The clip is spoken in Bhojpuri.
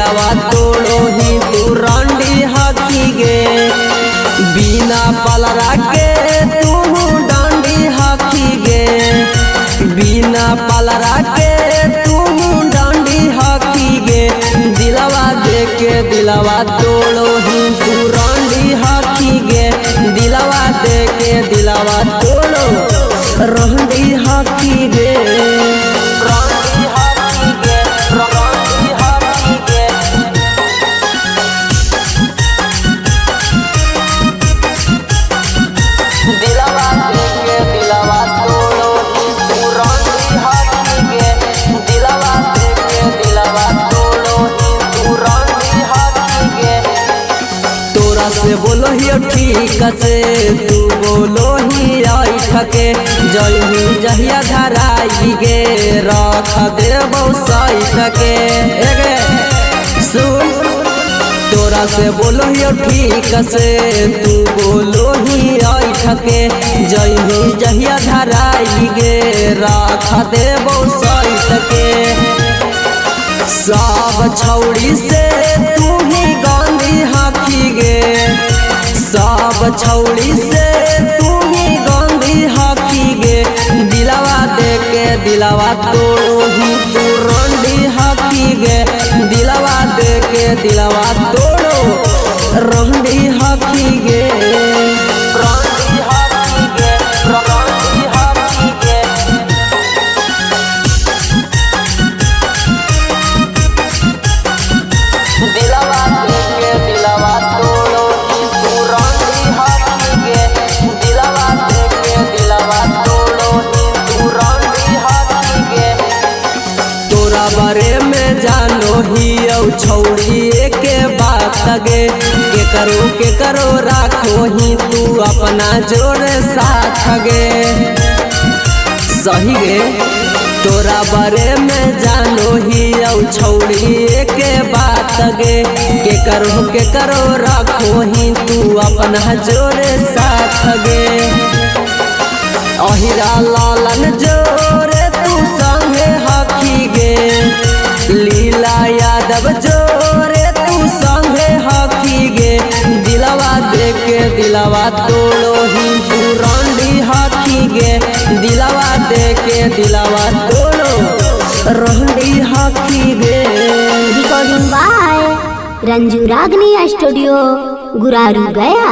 दिलावा तोड़ो ही तू रंडी हकी गे। बिना पलरा के तू डांडी हकी गे। बिना पलरा के तू डांडी हकी गे। दिलावा दे के दिलावा तोड़ो ही तू रंडी हकी गे। दिलावा दे के दिलावा तोड़ो रंडी हकी गे। से बोलो ही ठीक से तू बोलो ही आई ठके। जय ही जहिया धराई गे रख दे सही ठके। सुन तोरा से बोलो ही ठीक से तू बोलो ही आई ठके। जय ही जहिया धराई गे रख दे सही ठके। सब छौड़ी से तू ही गांधी हाथी गे। सब छौड़ी से तू ही गांधी हाथी गे। दिलावा दे के दिलावा तोड़ो ही तू रंडी हाथी गे। दिलावा दे के दिलावा तोड़ो रंडी हाथी गे। बारे में जानो ही छौड़ी के बात गे। के करो राखो ही तू अपना जोड़े साथ गे। सही गे तोरा बारे में जानो ही छौड़ी के बात गे। के करो राखो ही तू अपना जोड़े साथ गे। अहिरा लालन जोरे तू संगे हकी गे। लीला यादव जोरे तू संगे हकी गे। दिलावा दे के दिलावा तोड़ो ही तू रंडी हकी गे। दिलावा दे के दिलावा तोड़ो रंडी हकी गे। रिकॉर्डिंग बाय रंजू रागनी स्टूडियो गुरारू गया।